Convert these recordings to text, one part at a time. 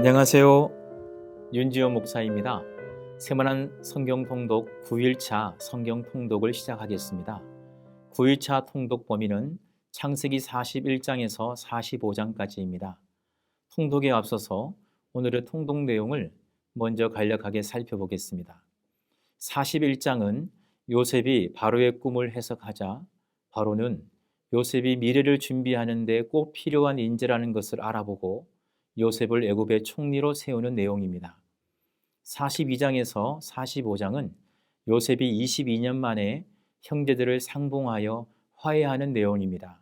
안녕하세요. 윤지호 목사입니다. 세만한 성경 통독 9일차 성경 통독을 시작하겠습니다. 9일차 통독 범위는 창세기 41장에서 45장까지입니다. 통독에 앞서서 오늘의 통독 내용을 먼저 간략하게 살펴보겠습니다. 41장은 요셉이 바로의 꿈을 해석하자 바로는 요셉이 미래를 준비하는 데 꼭 필요한 인재라는 것을 알아보고 요셉을 애굽의 총리로 세우는 내용입니다. 42장에서 45장은 요셉이 22년 만에 형제들을 상봉하여 화해하는 내용입니다.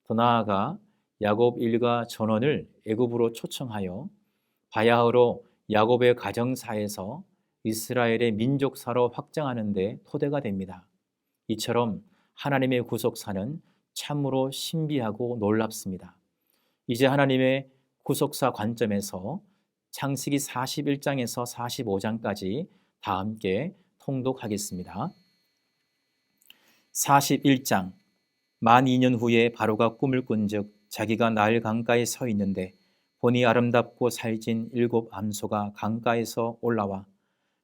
더 나아가 야곱 일가 전원을 애굽으로 초청하여 바야흐로 야곱의 가정사에서 이스라엘의 민족사로 확장하는 데 토대가 됩니다. 이처럼 하나님의 구속사는 참으로 신비하고 놀랍습니다. 이제 하나님의 구속사 관점에서 창세기 41장에서 45장까지 다 함께 통독하겠습니다. 41장 만 2년 후에 바로가 꿈을 꾼즉 자기가 나일 강가에 서 있는데 보니 아름답고 살진 7 암소가 강가에서 올라와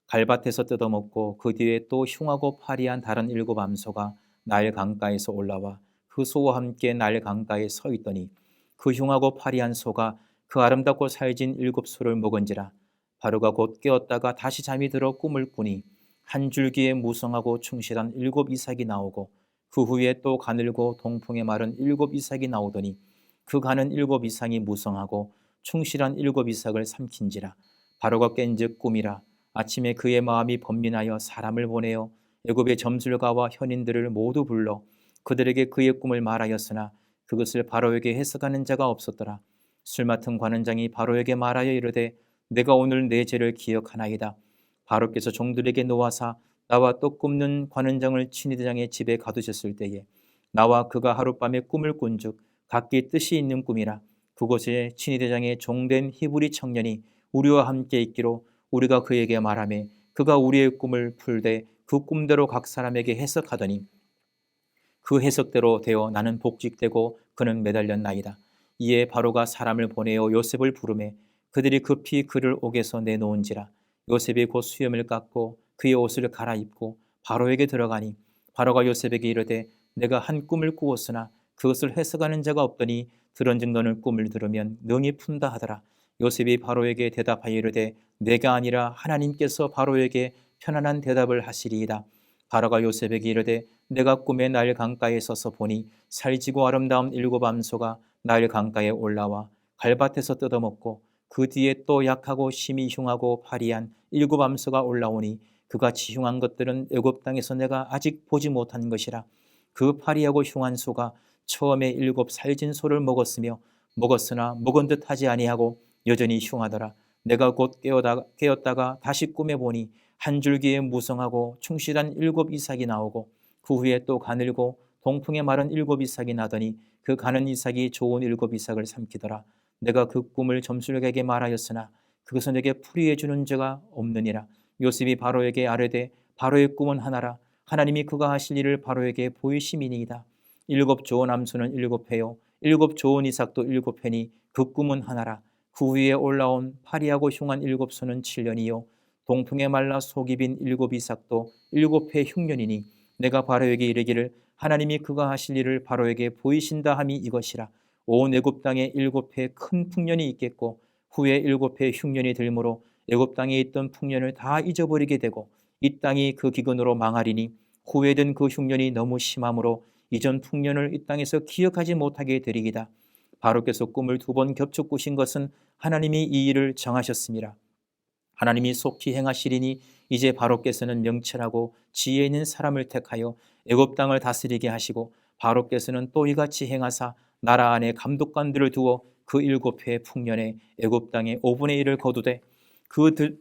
갈밭에서 뜯어먹고 그 뒤에 또 흉하고 파리한 다른 7 암소가 나일 강가에서 올라와 그 소와 함께 나일 강가에 서 있더니 그 흉하고 파리한 소가 그 아름답고 살진 7 소를 먹은지라. 바로가 곧 깨었다가 다시 잠이 들어 꿈을 꾸니 한 줄기에 무성하고 충실한 7 이삭이 나오고 그 후에 또 가늘고 동풍에 마른 7 이삭이 나오더니 그 가는 7 이삭이 무성하고 충실한 7 이삭을 삼킨지라. 바로가 깬즉 꿈이라. 아침에 그의 마음이 번민하여 사람을 보내어 애굽의 점술가와 현인들을 모두 불러 그들에게 그의 꿈을 말하였으나 그것을 바로에게 해석하는 자가 없었더라. 술 맡은 관원장이 바로에게 말하여 이르되 내가 오늘 내 죄를 기억하나이다. 바로께서 종들에게 놓아사 나와 떡 굽는 관원장을 친위대장의 집에 가두셨을 때에 나와 그가 하룻밤에 꿈을 꾼즉 각기 뜻이 있는 꿈이라. 그곳에 친위대장의 종된 히브리 청년이 우리와 함께 있기로 우리가 그에게 말하매 그가 우리의 꿈을 풀되 그 꿈대로 각 사람에게 해석하더니 그 해석대로 되어 나는 복직되고 그는 매달렸나이다. 이에 바로가 사람을 보내어 요셉을 부르매 그들이 급히 그를 옥에서 내놓은지라. 요셉이 곧 수염을 깎고 그의 옷을 갈아입고 바로에게 들어가니 바로가 요셉에게 이르되 내가 한 꿈을 꾸었으나 그것을 해석하는 자가 없더니 들은즉 너는 꿈을 들으면 능히 푼다 하더라. 요셉이 바로에게 대답하여 이르되 내가 아니라 하나님께서 바로에게 편안한 대답을 하시리이다. 바로가 요셉에게 이르되 내가 꿈에 나일 강가에 서서 보니 살지고 아름다운 7 암소가 나일 강가에 올라와 갈밭에서 뜯어먹고 그 뒤에 또 약하고 심히 흉하고 파리한 7 암소가 올라오니 그같이 흉한 것들은 애굽 땅에서 내가 아직 보지 못한 것이라. 그 파리하고 흉한 소가 처음에 7 살진 소를 먹었으나 먹은 듯 하지 아니하고 여전히 흉하더라. 내가 곧 깨었다가 다시 꿈에 보니 한 줄기에 무성하고 충실한 7 이삭이 나오고 그 후에 또 가늘고 동풍에 마른 7 이삭이 나더니 그 가는 이삭이 좋은 7 이삭을 삼키더라. 내가 그 꿈을 점술가에게 말하였으나 그것은 내게 풀이해 주는 자가 없느니라. 요셉이 바로에게 아뢰되 바로의 꿈은 하나라. 하나님이 그가 하실 일을 바로에게 보이심이니이다. 7 좋은 암소는 7회요 7 좋은 이삭도 7회니 그 꿈은 하나라. 그 후에 올라온 파리하고 흉한 7 소는 7년이요 동풍에 말라 속이 빈 7 이삭도 7회 흉년이니 내가 바로에게 이르기를 하나님이 그가 하실 일을 바로에게 보이신다 함이 이것이라. 온 애굽 땅에 7회 큰 풍년이 있겠고 후에 7회 흉년이 들므로 애굽 땅에 있던 풍년을 다 잊어버리게 되고 이 땅이 그 기근으로 망하리니 후에 든 그 흉년이 너무 심함으로 이전 풍년을 이 땅에서 기억하지 못하게 되리이다. 바로께서 꿈을 2번 겹쳐 꾸신 것은 하나님이 이 일을 정하셨습니다. 하나님이 속히 행하시리니 이제 바로께서는 명철하고 지혜 있는 사람을 택하여 애굽 땅을 다스리게 하시고 바로께서는 또 이같이 행하사 나라 안에 감독관들을 두어 그 7회 풍년에 애굽 땅의 5분의 1을 거두되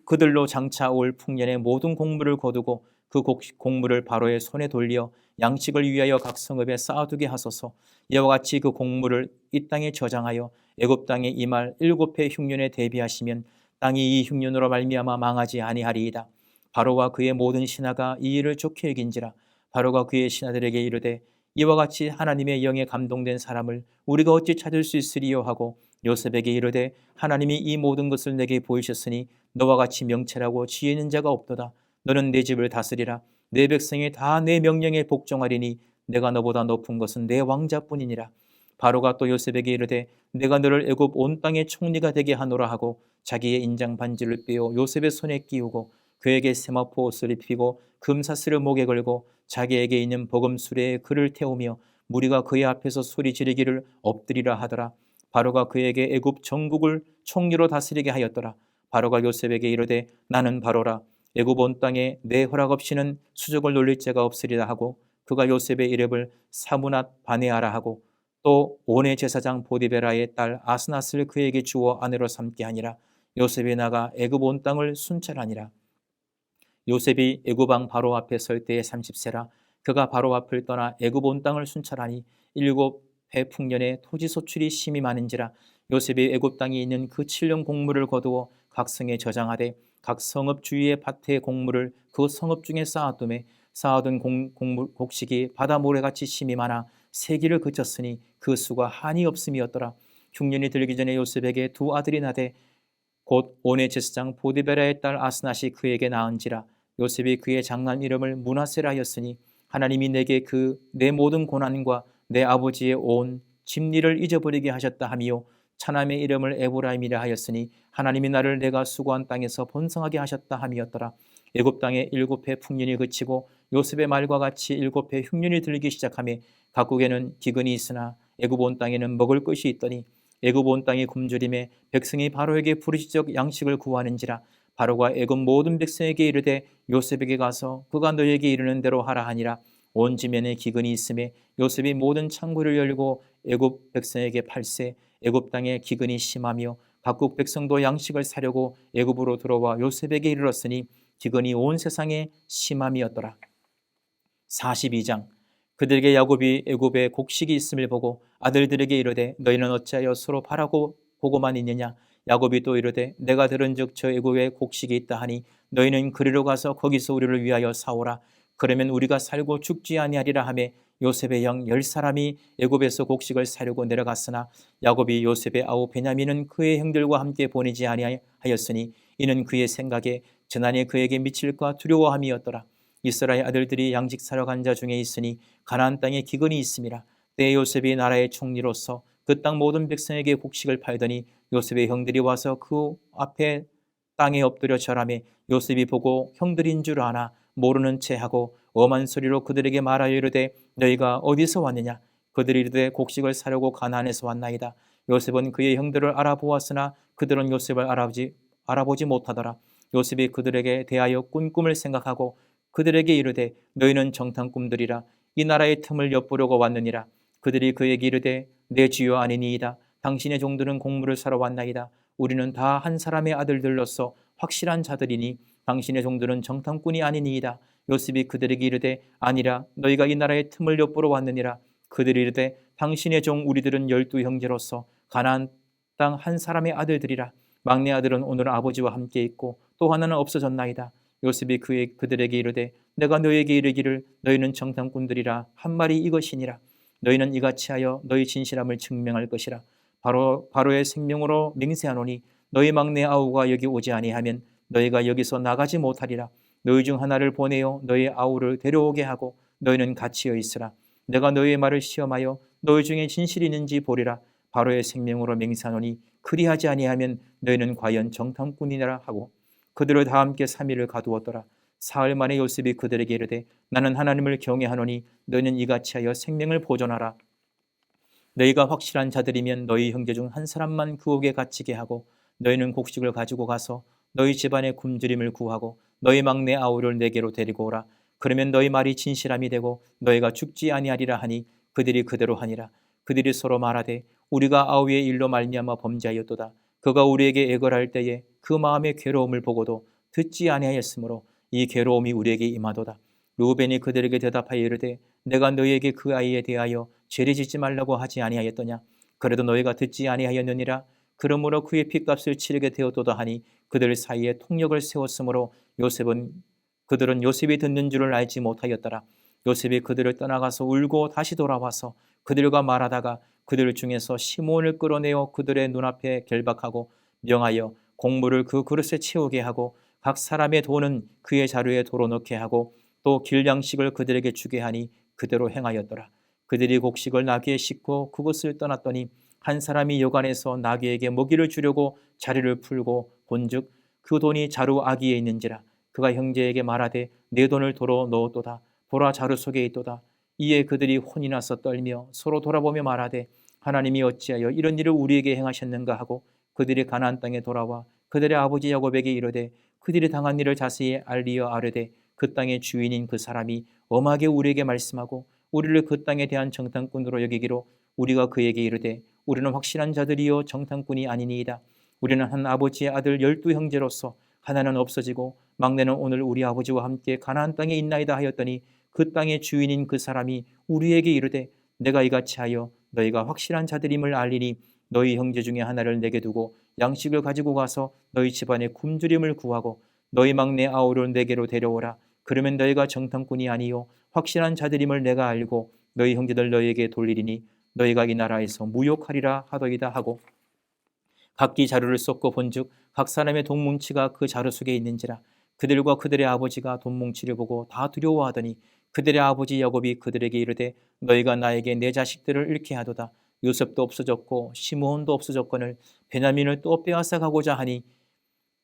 그들로 장차 올 풍년의 모든 곡물을 거두고 그 곡물을 바로의 손에 돌려 양식을 위하여 각 성읍에 쌓아두게 하소서. 이와 같이 그 곡물을 이 땅에 저장하여 애굽 땅에 임할 7회 흉년에 대비하시면 땅이 이 흉년으로 말미암아 망하지 아니하리이다. 바로와 그의 모든 신하가 이 일을 좋게 여긴지라. 바로가 그의 신하들에게 이르되 이와 같이 하나님의 영에 감동된 사람을 우리가 어찌 찾을 수 있으리요 하고 요셉에게 이르되 하나님이 이 모든 것을 내게 보이셨으니 너와 같이 명철하고 지혜 있는 자가 없도다. 너는 내 집을 다스리라. 내 백성이 다 내 명령에 복종하리니 내가 너보다 높은 것은 내 왕자뿐이니라. 바로가 또 요셉에게 이르되 내가 너를 애굽 온 땅의 총리가 되게 하노라 하고 자기의 인장 반지를 빼어 요셉의 손에 끼우고 그에게 세마포 옷을 입히고 금사슬을 목에 걸고 자기에게 있는 버금수레에 그를 태우며 무리가 그의 앞에서 소리 지르기를 엎드리라 하더라. 바로가 그에게 애굽 전국을 총리로 다스리게 하였더라. 바로가 요셉에게 이르되 나는 바로라. 애굽 온 땅에 내 허락 없이는 수족을 놀릴 자가 없으리라 하고 그가 요셉의 이름을 사무낫 바네아라 하고 또 온의 제사장 보디베라의 딸 아스낫을 그에게 주어 아내로 삼게 하니라. 요셉이 나가 애굽 온 땅을 순찰하니라. 요셉이 애굽 왕 바로 앞에 설 때에 30세라. 그가 바로 앞을 떠나 애굽 온 땅을 순찰하니 7해 풍년에 토지 소출이 심히 많은지라. 요셉이 애굽 땅에 있는 그 7년 곡물을 거두어 각 성에 저장하되 각 성읍 주위의 밭의 곡물을 그 성읍 중에 쌓아두매 쌓아둔 곡식이 바다 모래같이 심이 많아 세기를 그쳤으니 그 수가 한이 없음이었더라. 흉년이 들기 전에 요셉에게 두 아들이 나되 곧 온의 제사장 보디베라의 딸 아스낫이 그에게 낳은지라. 요셉이 그의 장남 이름을 므낫세라 하였으니 하나님이 내게 그 내 모든 고난과 내 아버지의 온 집리를 잊어버리게 하셨다 하미요 차남의 이름을 에브라임이라 하였으니 하나님이 나를 내가 수고한 땅에서 번성하게 하셨다 함이었더라. 애굽 땅에 7해 풍년이 그치고 요셉의 말과 같이 7해 흉년이 들기 시작하며 각국에는 기근이 있으나 애굽 온 땅에는 먹을 것이 있더니 애굽 온 땅이 굶주림에 백성이 바로에게 부르짖어 양식을 구하는지라. 바로가 애굽 모든 백성에게 이르되 요셉에게 가서 그가 너에게 이르는 대로 하라 하니라. 온 지면에 기근이 있음에 요셉이 모든 창고를 열고 애굽 백성에게 팔세. 애굽 땅에 기근이 심하며 각국 백성도 양식을 사려고 애굽으로 들어와 요셉에게 이르렀으니 기근이 온 세상에 심함이었더라. 42장. 그들에게 야곱이 애굽에 곡식이 있음을 보고 아들들에게 이르되 너희는 어찌하여 서로 바라고 보고만 있느냐. 야곱이 또 이르되 내가 들은즉 저 애굽에 곡식이 있다 하니 너희는 그리로 가서 거기서 우리를 위하여 사오라. 그러면 우리가 살고 죽지 아니하리라 하며 요셉의 형 10사람이 애굽에서 곡식을 사려고 내려갔으나 야곱이 요셉의 아우 베냐민은 그의 형들과 함께 보내지 아니하였으니 이는 그의 생각에 재난이 그에게 미칠까 두려워함이었더라. 이스라엘 아들들이 양식 사러 간 자 중에 있으니 가나안 땅에 기근이 있음이라. 때에 요셉이 나라의 총리로서 그 땅 모든 백성에게 곡식을 팔더니 요셉의 형들이 와서 그 앞에 땅에 엎드려 절하매 요셉이 보고 형들인 줄 아나 모르는 채 하고 엄한 소리로 그들에게 말하여 이르되 너희가 어디서 왔느냐. 그들이 이르되 곡식을 사려고 가나안에서 왔나이다. 요셉은 그의 형들을 알아보았으나 그들은 요셉을 알아보지 못하더라. 요셉이 그들에게 대하여 꾼 꿈을 생각하고 그들에게 이르되 너희는 정탐 꿈들이라. 이 나라의 틈을 엿보려고 왔느니라. 그들이 그에게 이르되 내 주여 아니니이다. 당신의 종들은 곡물을 사러 왔나이다. 우리는 다 한 사람의 아들들로서 확실한 자들이니 당신의 종들은 정탐꾼이 아니니이다. 요셉이 그들에게 이르되 아니라 너희가 이 나라의 틈을 엿보러 왔느니라. 그들이 이르되 당신의 종 우리들은 12 형제로서 가나안 땅 한 사람의 아들들이라. 막내 아들은 오늘 아버지와 함께 있고 또 하나는 없어졌나이다. 요셉이 그들에게 이르되 내가 너희에게 이르기를 너희는 정탐꾼들이라 한 말이 이것이니라. 너희는 이같이 하여 너희 진실함을 증명할 것이라. 바로의 생명으로 맹세하노니 너희 막내 아우가 여기 오지 아니하면 너희가 여기서 나가지 못하리라. 너희 중 하나를 보내어 너희 아우를 데려오게 하고 너희는 같이여 있으라. 내가 너희의 말을 시험하여 너희 중에 진실이 있는지 보리라. 바로의 생명으로 맹세하노니 그리하지 아니하면 너희는 과연 정탐꾼이라 하고 그들을 다 함께 3일을 가두었더라. 사흘 만에 요셉이 그들에게 이르되 나는 하나님을 경외하노니 너희는 이같이 하여 생명을 보존하라. 너희가 확실한 자들이면 너희 형제 중 한 사람만 그옥에 갇히게 하고 너희는 곡식을 가지고 가서 너희 집안의 굶주림을 구하고 너희 막내 아우를 내게로 데리고 오라. 그러면 너희 말이 진실함이 되고 너희가 죽지 아니하리라 하니 그들이 그대로 하니라. 그들이 서로 말하되 우리가 아우의 일로 말미암아 범죄하였도다. 그가 우리에게 애걸할 때에 그 마음의 괴로움을 보고도 듣지 아니하였으므로 이 괴로움이 우리에게 임하도다. 루벤이 그들에게 대답하여 이르되 내가 너희에게 그 아이에 대하여 죄를 짓지 말라고 하지 아니하였더냐. 그래도 너희가 듣지 아니하였느니라. 그러므로 그의 핏값을 치르게 되었도다 하니 그들 사이에 통역을 세웠으므로 그들은 요셉이 듣는 줄을 알지 못하였더라. 요셉이 그들을 떠나가서 울고 다시 돌아와서 그들과 말하다가 그들 중에서 시몬을 끌어내어 그들의 눈앞에 결박하고 명하여 곡물을 그 그릇에 채우게 하고 각 사람의 돈은 그의 자루에 도로 넣게 하고 또 길양식을 그들에게 주게 하니 그대로 행하였더라. 그들이 곡식을 나귀에 싣고 그곳을 떠났더니 한 사람이 여관에서 나귀에게 먹이를 주려고 자리를 풀고 본즉 그 돈이 자루 아기에 있는지라. 그가 형제에게 말하되 내 돈을 도로 넣었도다. 보라 자루 속에 있도다. 이에 그들이 혼이 나서 떨며 서로 돌아보며 말하되 하나님이 어찌하여 이런 일을 우리에게 행하셨는가 하고 그들이 가나안 땅에 돌아와 그들의 아버지 야곱에게 이르되 그들이 당한 일을 자세히 알리어 아뢰되 그 땅의 주인인 그 사람이 엄하게 우리에게 말씀하고 우리를 그 땅에 대한 정탐꾼으로 여기기로 우리가 그에게 이르되 우리는 확실한 자들이요 정탐꾼이 아니니이다. 우리는 한 아버지의 아들 12 형제로서 하나는 없어지고 막내는 오늘 우리 아버지와 함께 가나안 땅에 있나이다 하였더니 그 땅의 주인인 그 사람이 우리에게 이르되 내가 이같이 하여 너희가 확실한 자들임을 알리니 너희 형제 중에 하나를 내게 두고 양식을 가지고 가서 너희 집안에 굶주림을 구하고 너희 막내 아우를 내게로 데려오라. 그러면 너희가 정탐꾼이 아니요 확실한 자들임을 내가 알고 너희 형제들 너희에게 돌리리니 너희가 이 나라에서 무욕하리라 하더이다 하고 각기 자루를 쏟고 본즉 각 사람의 돈 뭉치가 그 자루 속에 있는지라. 그들과 그들의 아버지가 돈 뭉치를 보고 다 두려워하더니 그들의 아버지 야곱이 그들에게 이르되 너희가 나에게 내 자식들을 잃게 하도다. 요셉도 없어졌고 시므온도 없어졌거늘 베냐민을 또 빼앗아 가고자 하니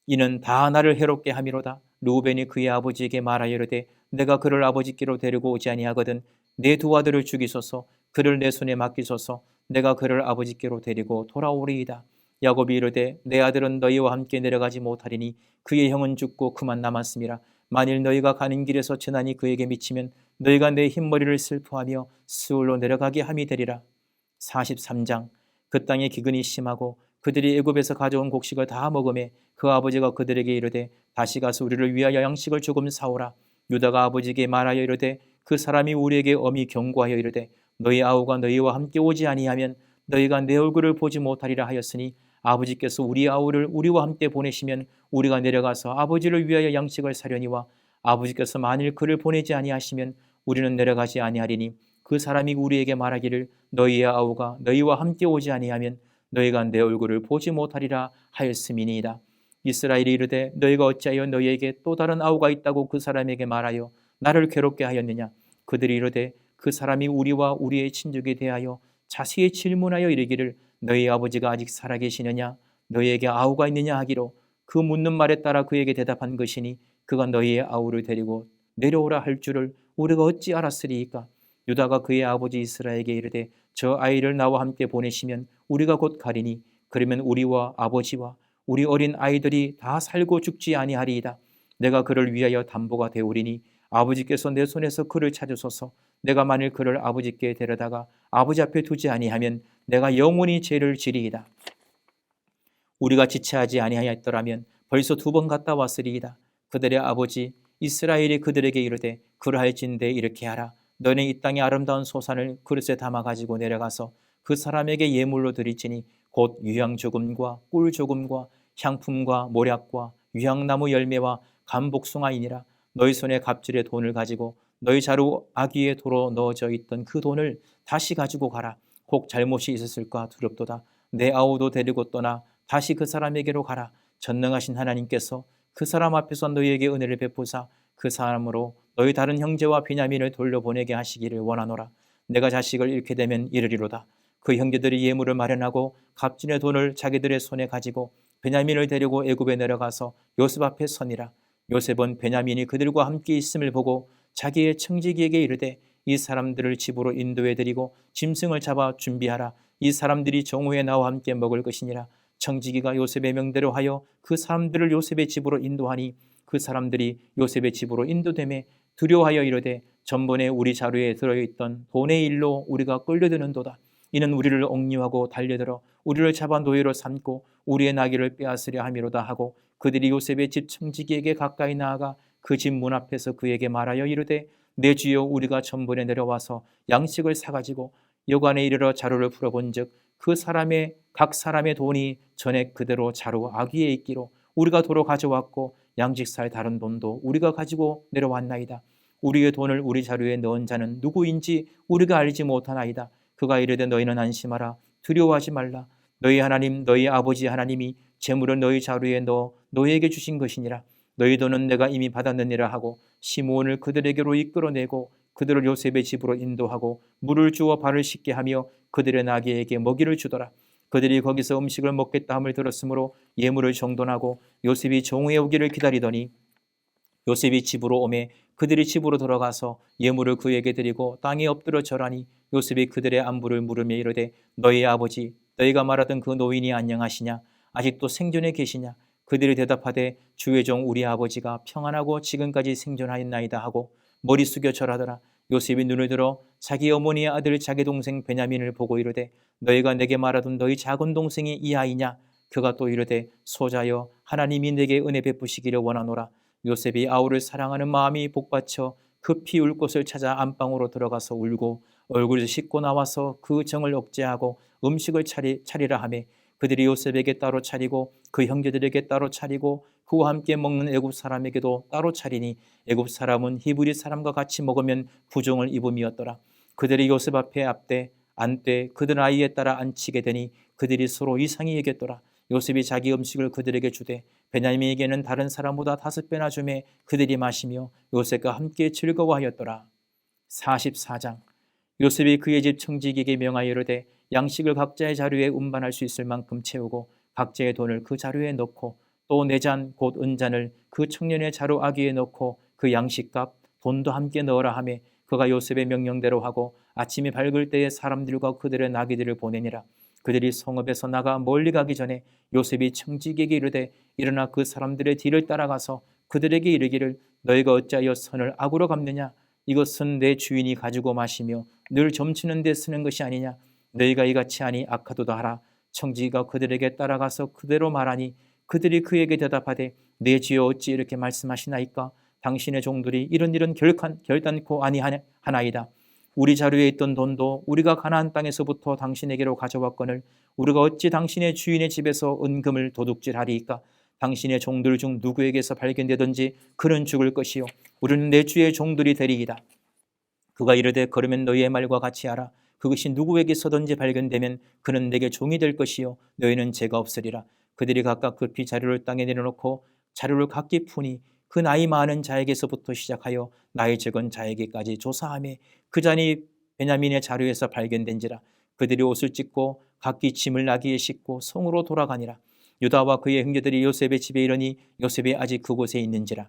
이는 다 나를 해롭게 함이로다. 르우벤이 그의 아버지에게 말하여 이르되 내가 그를 아버지께로 데리고 오지 아니하거든 내 두 아들을 죽이소서. 그를 내 손에 맡기소서. 내가 그를 아버지께로 데리고 돌아오리이다. 야곱이 이르되 내 아들은 너희와 함께 내려가지 못하리니 그의 형은 죽고 그만 남았음이라. 만일 너희가 가는 길에서 재난이 그에게 미치면 너희가 내 흰머리를 슬퍼하며 스울로 내려가게 함이 되리라. 43장. 그 땅에 기근이 심하고 그들이 애굽에서 가져온 곡식을 다 먹음에 그 아버지가 그들에게 이르되 다시 가서 우리를 위하여 양식을 조금 사오라. 유다가 아버지에게 말하여 이르되 그 사람이 우리에게 엄히 경고하여 이르되 너희 아우가 너희와 함께 오지 아니하면 너희가 내 얼굴을 보지 못하리라 하였으니 아버지께서 우리 아우를 우리와 함께 보내시면 우리가 내려가서 아버지를 위하여 양식을 사려니와 아버지께서 만일 그를 보내지 아니하시면 우리는 내려가지 아니하리니 그 사람이 우리에게 말하기를 너희의 아우가 너희와 함께 오지 아니하면 너희가 내 얼굴을 보지 못하리라 하였음이니이다. 이스라엘이 이르되 너희가 어찌하여 너희에게 또 다른 아우가 있다고 그 사람에게 말하여 나를 괴롭게 하였느냐. 그들이 이르되 그 사람이 우리와 우리의 친족에 대하여 자세히 질문하여 이르기를 너희 아버지가 아직 살아계시느냐 너희에게 아우가 있느냐 하기로 그 묻는 말에 따라 그에게 대답한 것이니 그가 너희의 아우를 데리고 내려오라 할 줄을 우리가 어찌 알았으리이까. 유다가 그의 아버지 이스라엘에게 이르되 저 아이를 나와 함께 보내시면 우리가 곧 가리니 그러면 우리와 아버지와 우리 어린 아이들이 다 살고 죽지 아니하리이다. 내가 그를 위하여 담보가 되오리니 아버지께서 내 손에서 그를 찾으소서. 내가 만일 그를 아버지께 데려다가 아버지 앞에 두지 아니하면 내가 영원히 죄를 지리이다. 우리가 지체하지 아니하였더라면 벌써 2번 갔다 왔으리이다. 그들의 아버지 이스라엘이 그들에게 이르되 그러할진대 이렇게 하라. 너는 이 땅의 아름다운 소산을 그릇에 담아 가지고 내려가서 그 사람에게 예물로 드릴지니 곧 유향 조금과 꿀 조금과 향품과 모략과 유향나무 열매와 감복숭아이니라. 너희 손에 갑질의 돈을 가지고 너희 자루 아귀에 도로 넣어져 있던 그 돈을 다시 가지고 가라. 혹 잘못이 있었을까 두렵도다. 내 아우도 데리고 떠나 다시 그 사람에게로 가라. 전능하신 하나님께서 그 사람 앞에서 너희에게 은혜를 베푸사 그 사람으로 너희 다른 형제와 베냐민을 돌려보내게 하시기를 원하노라. 내가 자식을 잃게 되면 이르리로다. 그 형제들이 예물을 마련하고 값진의 돈을 자기들의 손에 가지고 베냐민을 데리고 애굽에 내려가서 요셉 앞에 서니라. 요셉은 베냐민이 그들과 함께 있음을 보고 자기의 청지기에게 이르되 이 사람들을 집으로 인도해 드리고 짐승을 잡아 준비하라. 이 사람들이 정오에 나와 함께 먹을 것이니라. 청지기가 요셉의 명대로 하여 그 사람들을 요셉의 집으로 인도하니 그 사람들이 요셉의 집으로 인도되매 두려워하여 이르되 전번에 우리 자루에 들어있던 돈의 일로 우리가 끌려드는도다. 이는 우리를 억류하고 달려들어 우리를 잡아 노예로 삼고 우리의 나귀를 빼앗으려 함이로다 하고 그들이 요셉의 집 청지기에게 가까이 나아가 그 집 문 앞에서 그에게 말하여 이르되 내 주여 우리가 전번에 내려와서 양식을 사가지고 여관에 이르러 자루를 풀어본즉 그 사람의 각 사람의 돈이 전에 그대로 자루 아귀에 있기로 우리가 도로 가져왔고 양식 살 다른 돈도 우리가 가지고 내려왔나이다. 우리의 돈을 우리 자루에 넣은 자는 누구인지 우리가 알지 못하나이다. 그가 이르되 너희는 안심하라. 두려워하지 말라. 너희 하나님 너희 아버지 하나님이 재물을 너희 자루에 넣어 너희에게 주신 것이니라. 너희 돈은 내가 이미 받았느니라 하고 시므온을 그들에게로 이끌어내고 그들을 요셉의 집으로 인도하고 물을 주어 발을 씻게 하며 그들의 나귀에게 먹이를 주더라. 그들이 거기서 음식을 먹겠다 함을 들었으므로 예물을 정돈하고 요셉이 정오에 오기를 기다리더니 요셉이 집으로 오매 그들이 집으로 들어가서 예물을 그에게 드리고 땅에 엎드려 절하니 요셉이 그들의 안부를 물으며 이르되 너희 아버지 너희가 말하던 그 노인이 안녕하시냐 아직도 생존해 계시냐. 그들이 대답하되 주의 종 우리 아버지가 평안하고 지금까지 생존하였나이다 하고 머리 숙여 절하더라. 요셉이 눈을 들어 자기 어머니의 아들 자기 동생 베냐민을 보고 이르되 너희가 내게 말하던 너희 작은 동생이 이 아이냐. 그가 또 이르되 소자여 하나님이 내게 은혜 베푸시기를 원하노라. 요셉이 아우를 사랑하는 마음이 복받쳐 급히 울 곳을 찾아 안방으로 들어가서 울고 얼굴을 씻고 나와서 그 정을 억제하고 음식을 차리라 하매 그들이 요셉에게 따로 차리고 그 형제들에게 따로 차리고 그와 함께 먹는 애굽 사람에게도 따로 차리니 애굽 사람은 히브리 사람과 같이 먹으면 부종을 입음이었더라. 그들이 요셉 앞에 앉되 그들 아이에 따라 앉히게 되니 그들이 서로 이상히 여겼더라. 요셉이 자기 음식을 그들에게 주되 베냐민에게는 다른 사람보다 5배나 주매 그들이 마시며 요셉과 함께 즐거워하였더라. 44장. 요셉이 그의 집 청지기에게 명하여 이르되 양식을 각자의 자루에 운반할 수 있을 만큼 채우고 각자의 돈을 그 자루에 넣고 또 내 잔 곧 은잔을 그 청년의 자루 아귀에 넣고 그 양식값 돈도 함께 넣으라 하매 그가 요셉의 명령대로 하고 아침이 밝을 때에 사람들과 그들의 나귀들을 보내니라. 그들이 성읍에서 나가 멀리 가기 전에 요셉이 청지기에게 이르되 일어나 그 사람들의 뒤를 따라가서 그들에게 이르기를 너희가 어찌하여 선을 악으로 갚느냐. 이것은 내 주인이 가지고 마시며 늘 점치는 데 쓰는 것이 아니냐. 너희가 이같이 하니 악하도다 하라. 청지기가 그들에게 따라가서 그대로 말하니 그들이 그에게 대답하되 내 주여 어찌 이렇게 말씀하시나이까. 당신의 종들이 이런 일은 결단코 아니하나이다. 우리 자루에 있던 돈도 우리가 가나안 땅에서부터 당신에게로 가져왔거늘 우리가 어찌 당신의 주인의 집에서 은금을 도둑질하리이까. 당신의 종들 중 누구에게서 발견되든지 그는 죽을 것이요 우리는 내 주의 종들이 되리이다. 그가 이르되 그러면 너희의 말과 같이 하라. 그것이 누구에게서든지 발견되면 그는 내게 종이 될 것이요 너희는 죄가 없으리라. 그들이 각각 급히 자루를 땅에 내려놓고 자루를 각기 푸니 그 나이 많은 자에게서부터 시작하여 나이 적은 자에게까지 조사하며 그 잔이 베냐민의 자루에서 발견된지라. 그들이 옷을 찢고 각기 짐을 나귀에 싣고 성으로 돌아가니라. 유다와 그의 형제들이 요셉의 집에 이르니 요셉이 아직 그곳에 있는지라.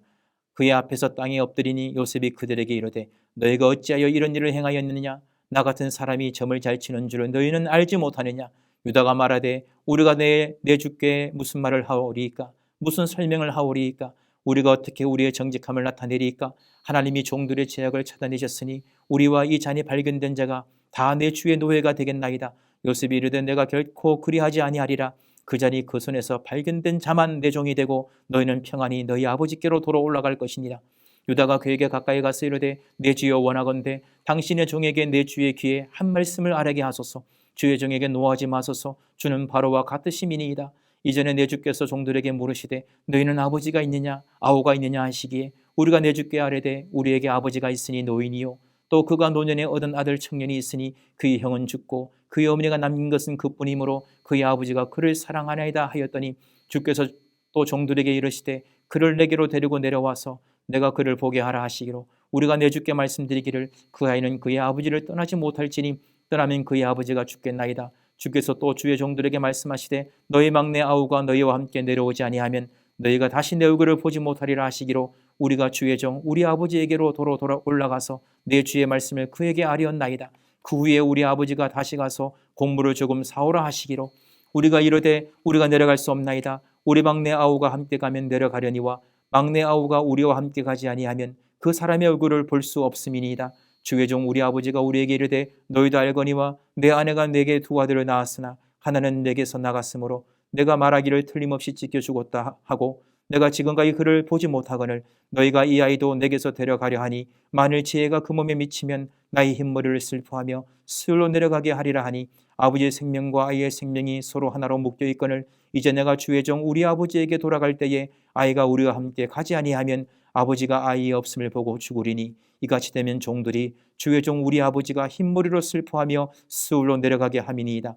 그의 앞에서 땅에 엎드리니 요셉이 그들에게 이르되 너희가 어찌하여 이런 일을 행하였느냐. 나 같은 사람이 점을 잘 치는 줄을 너희는 알지 못하느냐. 유다가 말하되 우리가 내 주께 무슨 말을 하오리이까. 무슨 설명을 하오리이까. 우리가 어떻게 우리의 정직함을 나타내리이까. 하나님이 종들의 죄악을 찾아내셨으니 우리와 이 잔이 발견된 자가 다 내 주의 노예가 되겠나이다. 요셉이 이르되 내가 결코 그리하지 아니하리라. 그 잔이 그 손에서 발견된 자만 내 종이 되고 너희는 평안히 너희 아버지께로 돌아 올라갈 것이니라. 유다가 그에게 가까이 가서 이르되 내 주여 원하건대 당신의 종에게 내 주의 귀에 한 말씀을 아뢰게 하소서. 주의 종에게 노하지 마소서. 주는 바로와 같으심이니이다. 이전에 내 주께서 종들에게 물으시되 너희는 아버지가 있느냐 아우가 있느냐 하시기에 우리가 내 주께 아뢰되 우리에게 아버지가 있으니 노인이요 또 그가 노년에 얻은 아들 청년이 있으니 그의 형은 죽고 그의 어머니가 남긴 것은 그뿐이므로 그의 아버지가 그를 사랑하나이다 하였더니 주께서 또 종들에게 이르시되 그를 내게로 데리고 내려와서 내가 그를 보게 하라 하시기로 우리가 내 주께 말씀드리기를 그 아이는 그의 아버지를 떠나지 못할지니 떠나면 그의 아버지가 죽겠나이다. 주께서 또 주의 종들에게 말씀하시되 너희 막내 아우가 너희와 함께 내려오지 아니하면 너희가 다시 내 얼굴을 보지 못하리라 하시기로 우리가 주의 종 우리 아버지에게로 돌아 올라가서 내 주의 말씀을 그에게 아뢰었나이다. 그 후에 우리 아버지가 다시 가서 곡물을 조금 사오라 하시기로 우리가 이르되 우리가 내려갈 수 없나이다. 우리 막내 아우가 함께 가면 내려가려니와 막내 아우가 우리와 함께 가지 아니하면 그 사람의 얼굴을 볼 수 없음이니이다. 주의 종 우리 아버지가 우리에게 이르되 너희도 알거니와 내 아내가 내게 두 아들을 낳았으나 하나는 내게서 나갔으므로 내가 말하기를 틀림없이 찢겨 죽었다 하고 내가 지금까지 그를 보지 못하거늘 너희가 이 아이도 내게서 데려가려 하니 만일 지혜가 그 몸에 미치면 나의 흰머리를 슬퍼하며 수울로 내려가게 하리라 하니 아버지의 생명과 아이의 생명이 서로 하나로 묶여 있거늘 이제 내가 주의 종 우리 아버지에게 돌아갈 때에 아이가 우리와 함께 가지 아니하면 아버지가 아이 없음을 보고 죽으리니 이같이 되면 종들이 주의 종 우리 아버지가 흰머리로 슬퍼하며 스울로 내려가게 함이니이다.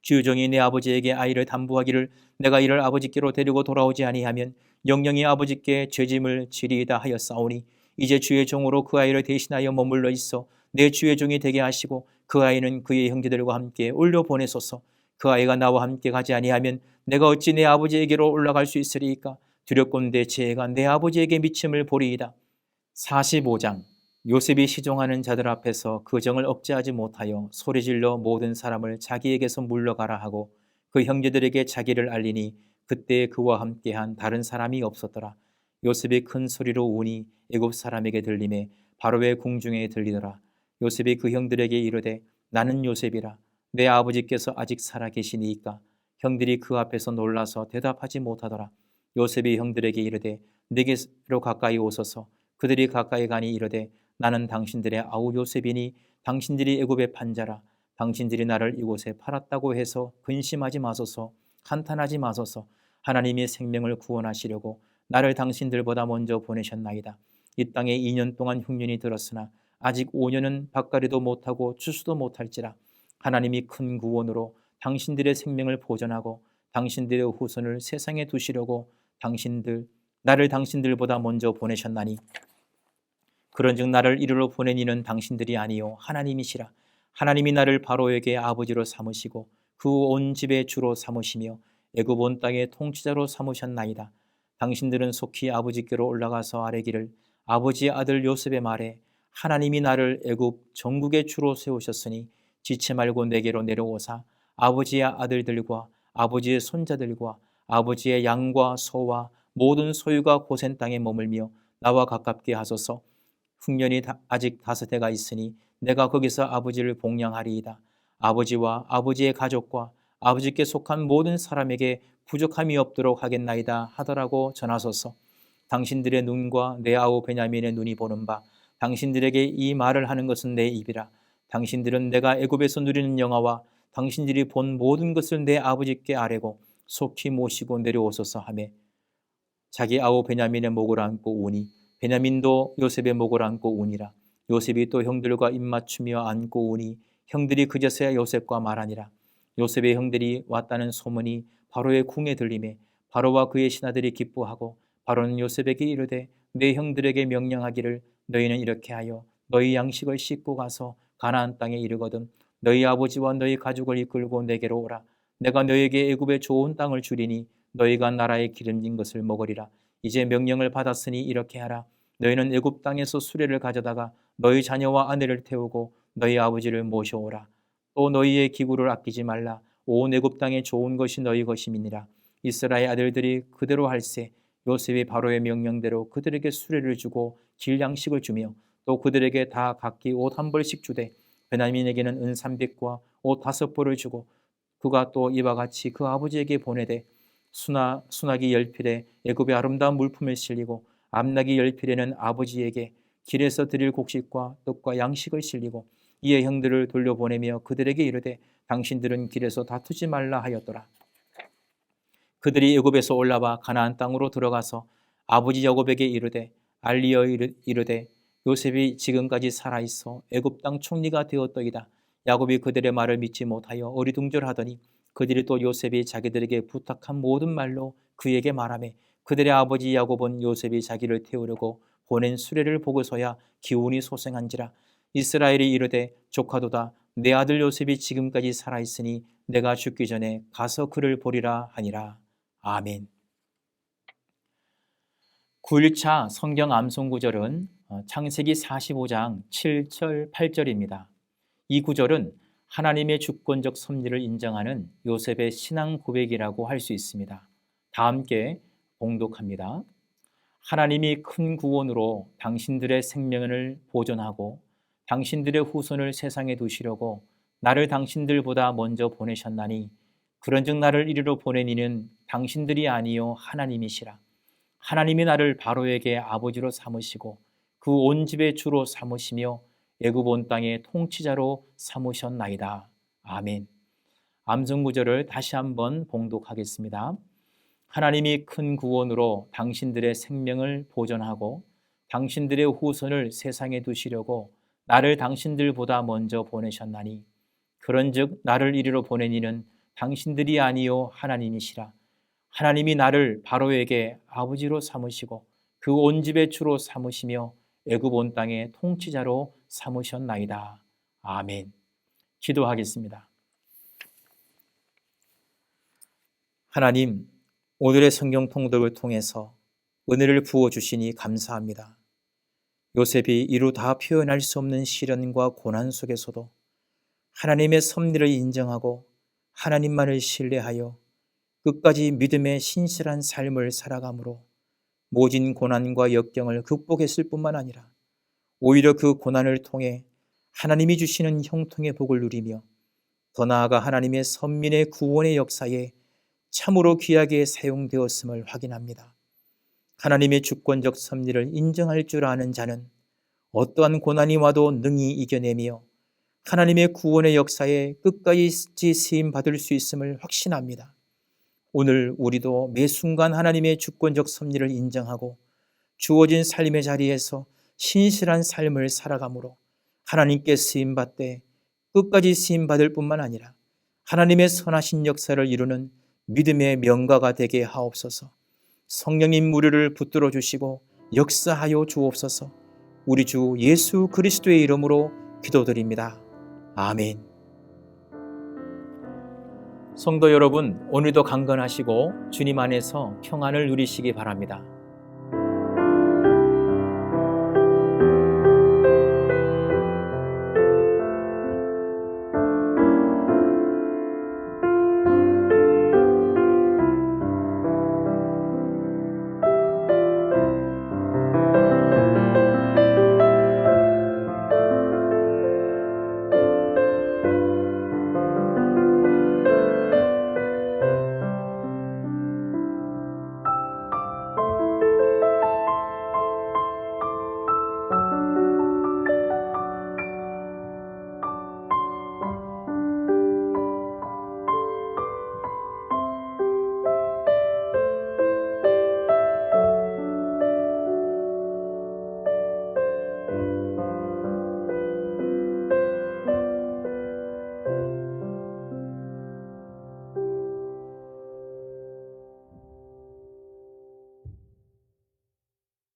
주의 종이 내 아버지에게 아이를 담보하기를 내가 이를 아버지께로 데리고 돌아오지 아니하면 영영이 아버지께 죄짐을 지리이다 하였사오니 이제 주의 종으로 그 아이를 대신하여 머물러 있어 내 주의 종이 되게 하시고 그 아이는 그의 형제들과 함께 올려 보내소서. 그 아이가 나와 함께 가지 아니하면 내가 어찌 내 아버지에게로 올라갈 수 있으리이까. 두렵건대 제 애가 내 아버지에게 미침을 보리이다. 45장. 요셉이 시종하는 자들 앞에서 그 정을 억제하지 못하여 소리질러 모든 사람을 자기에게서 물러가라 하고 그 형제들에게 자기를 알리니 그때 그와 함께한 다른 사람이 없었더라. 요셉이 큰 소리로 우니 애굽 사람에게 들리매 바로의 궁중에 들리더라. 요셉이 그 형들에게 이르되 나는 요셉이라. 내 아버지께서 아직 살아 계시니이까. 형들이 그 앞에서 놀라서 대답하지 못하더라. 요셉이 형들에게 이르되 내게로 가까이 오소서. 그들이 가까이 가니 이르되 나는 당신들의 아우 요셉이니 당신들이 애굽의 판자라. 당신들이 나를 이곳에 팔았다고 해서 근심하지 마소서. 한탄하지 마소서. 하나님이 생명을 구원하시려고 나를 당신들보다 먼저 보내셨나이다. 이 땅에 2년 동안 흉년이 들었으나 아직 5년은 밭갈이도 못하고 추수도 못할지라. 하나님이 큰 구원으로 당신들의 생명을 보존하고 당신들의 후손을 세상에 두시려고 나를 당신들보다 먼저 보내셨나니 그런즉 나를 이리로 보낸 이는 당신들이 아니요 하나님이시라. 하나님이 나를 바로에게 아버지로 삼으시고 그 온 집의 주로 삼으시며 애굽 온 땅의 통치자로 삼으셨나이다. 당신들은 속히 아버지께로 올라가서 아뢰기를 아버지의 아들 요셉의 말에 하나님이 나를 애굽 전국의 주로 세우셨으니 지체 말고 내게로 내려오사 아버지의 아들들과 아버지의 손자들과 아버지의 양과 소와 모든 소유가 고센 땅에 머물며 나와 가깝게 하소서. 흉년이 아직 5해가 있으니 내가 거기서 아버지를 복양하리이다. 아버지와 아버지의 가족과 아버지께 속한 모든 사람에게 부족함이 없도록 하겠나이다 하더라고 전하소서. 당신들의 눈과 내 아우 베냐민의 눈이 보는 바 당신들에게 이 말을 하는 것은 내 입이라. 당신들은 내가 애굽에서 누리는 영화와 당신들이 본 모든 것을 내 아버지께 아뢰고 속히 모시고 내려오소서 하며 자기 아우 베냐민의 목을 안고 우니 베냐민도 요셉의 목을 안고 우니라. 요셉이 또 형들과 입맞추며 안고 우니 형들이 그제서야 요셉과 말하니라. 요셉의 형들이 왔다는 소문이 바로의 궁에 들리매 바로와 그의 신하들이 기뻐하고 바로는 요셉에게 이르되 내 형들에게 명령하기를 너희는 이렇게 하여 너희 양식을 싣고 가서 가나안 땅에 이르거든 너희 아버지와 너희 가족을 이끌고 내게로 오라. 내가 너희에게 애굽의 좋은 땅을 주리니 너희가 나라에 기름진 것을 먹으리라. 이제 명령을 받았으니 이렇게 하라. 너희는 애굽 땅에서 수레를 가져다가 너희 자녀와 아내를 태우고 너희 아버지를 모셔오라. 또 너희의 기구를 아끼지 말라. 온 애굽 땅에 좋은 것이 너희 것임이니라. 이스라엘 아들들이 그대로 할세. 요셉이 바로의 명령대로 그들에게 수레를 주고 길 양식을 주며 또 그들에게 다 각기 옷 한 벌씩 주되 베냐민에게는 은 300과 옷 5벌을 주고 그가 또 이와 같이 그 아버지에게 보내되 수나기 10필에 애굽의 아름다운 물품을 실리고 암나기 10필에는 아버지에게 길에서 드릴 곡식과 떡과 양식을 실리고 이에 형들을 돌려보내며 그들에게 이르되 당신들은 길에서 다투지 말라 하였더라. 그들이 애굽에서 올라와 가나안 땅으로 들어가서 아버지 야곱에게 이르되 알리어 이르되 요셉이 지금까지 살아있어 애굽 땅 총리가 되었더이다. 야곱이 그들의 말을 믿지 못하여 어리둥절하더니 그들이 또 요셉이 자기들에게 부탁한 모든 말로 그에게 말하매 그들의 아버지 야곱은 요셉이 자기를 태우려고 보낸 수레를 보고서야 기운이 소생한지라. 이스라엘이 이르되 조카도다 내 아들 요셉이 지금까지 살아있으니 내가 죽기 전에 가서 그를 보리라 하니라. 아멘. 9일차 성경 암송 구절은 창세기 45장 7절 8절입니다. 이 구절은 하나님의 주권적 섭리를 인정하는 요셉의 신앙 고백이라고 할 수 있습니다. 다 함께 봉독합니다. 하나님이 큰 구원으로 당신들의 생명을 보존하고 당신들의 후손을 세상에 두시려고 나를 당신들보다 먼저 보내셨나니 그런즉 나를 이리로 보낸 이는 당신들이 아니요 하나님이시라. 하나님이 나를 바로에게 아버지로 삼으시고 그 온 집의 주로 삼으시며 애굽 온 땅의 통치자로 삼으셨나이다. 아멘. 암송 구절을 다시 한번 봉독하겠습니다. 하나님이 큰 구원으로 당신들의 생명을 보존하고 당신들의 후손을 세상에 두시려고 나를 당신들보다 먼저 보내셨나니 그런즉 나를 이리로 보낸 이는 당신들이 아니요 하나님이시라. 하나님이 나를 바로에게 아버지로 삼으시고 그 온 집의 주로 삼으시며 애굽 온 땅의 통치자로 삼으셨나이다. 아멘. 기도하겠습니다. 하나님, 오늘의 성경 통독을 통해서 은혜를 부어주시니 감사합니다. 요셉이 이루 다 표현할 수 없는 시련과 고난 속에서도 하나님의 섭리를 인정하고 하나님만을 신뢰하여 끝까지 믿음의 신실한 삶을 살아가므로 모진 고난과 역경을 극복했을 뿐만 아니라 오히려 그 고난을 통해 하나님이 주시는 형통의 복을 누리며 더 나아가 하나님의 선민의 구원의 역사에 참으로 귀하게 사용되었음을 확인합니다. 하나님의 주권적 섭리를 인정할 줄 아는 자는 어떠한 고난이 와도 능히 이겨내며 하나님의 구원의 역사에 끝까지 쓰임받을 수 있음을 확신합니다. 오늘 우리도 매 순간 하나님의 주권적 섭리를 인정하고 주어진 삶의 자리에서 신실한 삶을 살아가므로 하나님께 쓰임받되 끝까지 쓰임받을 뿐만 아니라 하나님의 선하신 역사를 이루는 믿음의 명가가 되게 하옵소서. 성령님 우리를 붙들어 주시고 역사하여 주옵소서. 우리 주 예수 그리스도의 이름으로 기도드립니다. 아멘. 성도 여러분, 오늘도 강건하시고 주님 안에서 평안을 누리시기 바랍니다.